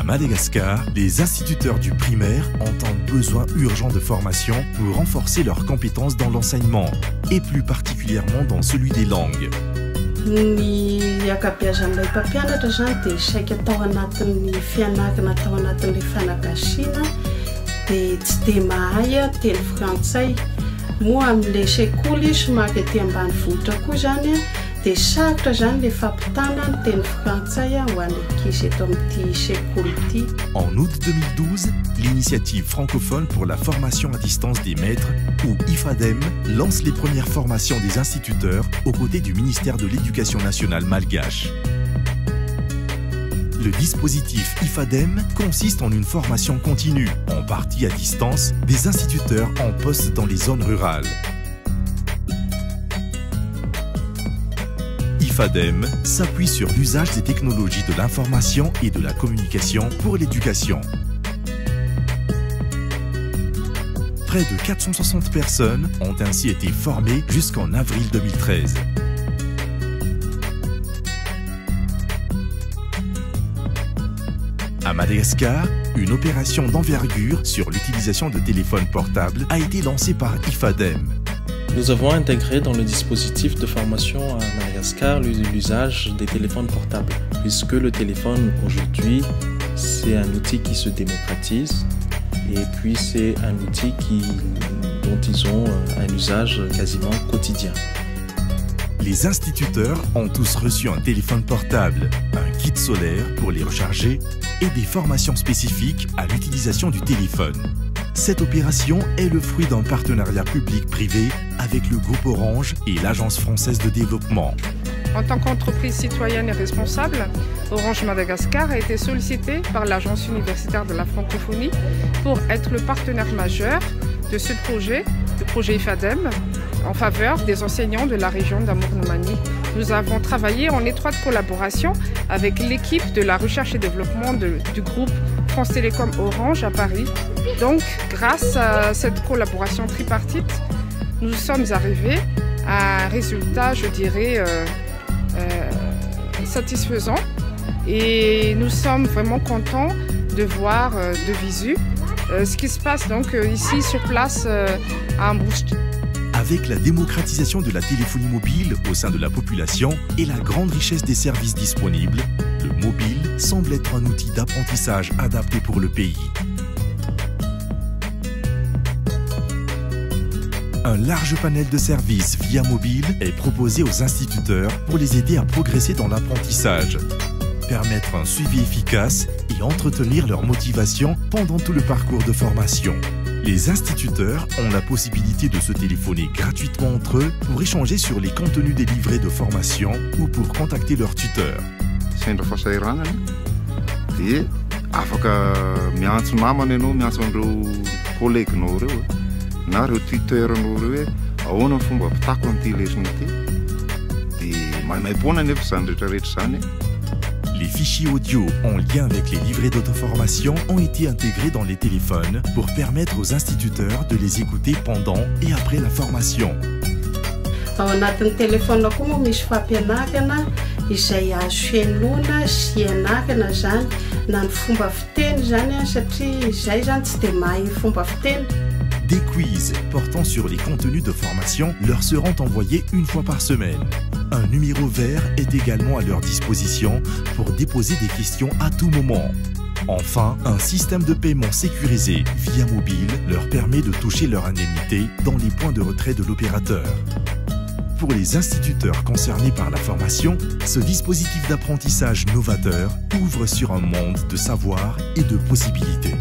À Madagascar, les instituteurs du primaire ont un besoin urgent de formation pour renforcer leurs compétences dans l'enseignement, et plus particulièrement dans celui des langues. Ny akabeazan'ilay mpampianatra zany dia saika tao anatin'ny fianakana tao anatin'ilay fanagasiana dia tsy dia mahay teny frantsay. Moa amin'ilay sekoly somary aty ambanivohitra koa zany dia sarotra zany ilay fampitana ny teny frantsay ho an'ny ankizy eto amin'ity sekoly ity. En août 2012, l'initiative francophone pour la formation à distance des maîtres, ou IFADEM, lance les premières formations des instituteurs aux côtés du ministère de l'Éducation nationale malgache. Le dispositif IFADEM consiste en une formation continue, en partie à distance, des instituteurs en poste dans les zones rurales. IFADEM s'appuie sur l'usage des technologies de l'information et de la communication pour l'éducation. Près de 460 personnes ont ainsi été formées jusqu'en avril 2013. À Madagascar, une opération d'envergure sur l'utilisation de téléphones portables a été lancée par IFADEM. Nous avons intégré dans le dispositif de formation à Madagascar l'usage des téléphones portables, puisque le téléphone aujourd'hui, c'est un outil qui se démocratise et puis c'est un outil dont ils ont un usage quasiment quotidien. Les instituteurs ont tous reçu un téléphone portable, un kit solaire pour les recharger et des formations spécifiques à l'utilisation du téléphone. Cette opération est le fruit d'un partenariat public-privé avec le groupe Orange et l'Agence française de développement. En tant qu'entreprise citoyenne et responsable, Orange Madagascar a été sollicité par l'Agence universitaire de la francophonie pour être le partenaire majeur de ce projet, le projet IFADEM, en faveur des enseignants de la région d'Amur-Nomani. Nous avons travaillé en étroite collaboration avec l'équipe de la recherche et développement du groupe France Télécom Orange à Paris. Donc, grâce à cette collaboration tripartite, nous sommes arrivés à un résultat, je dirais, satisfaisant. Et nous sommes vraiment contents de voir de visu ce qui se passe donc ici sur place à Ambroucht. Avec la démocratisation de la téléphonie mobile au sein de la population et la grande richesse des services disponibles, le mobile semble être un outil d'apprentissage adapté pour le pays. Un large panel de services via mobile est proposé aux instituteurs pour les aider à progresser dans l'apprentissage, permettre un suivi efficace et entretenir leur motivation pendant tout le parcours de formation. Les instituteurs ont la possibilité de se téléphoner gratuitement entre eux pour échanger sur les contenus des livrets de formation ou pour contacter leur tuteur. Les fichiers audio en lien avec les livrets d'auto-formation ont été intégrés dans les téléphones pour permettre aux instituteurs de les écouter pendant et après la formation. Ao anatin'ny téléphone koa moa misy fampianarana izay azo fiainoana sy ianarana zany na ny fomba fiteny zany satria izay zany tsy dia mahay fomba fiteny. Des quiz portant sur les contenus de formation leur seront envoyés une fois par semaine. Un numéro vert est également à leur disposition pour déposer des questions à tout moment. Enfin, un système de paiement sécurisé via mobile leur permet de toucher leur indemnité dans les points de retrait de l'opérateur. Pour les instituteurs concernés par la formation, ce dispositif d'apprentissage novateur ouvre sur un monde de savoir et de possibilités.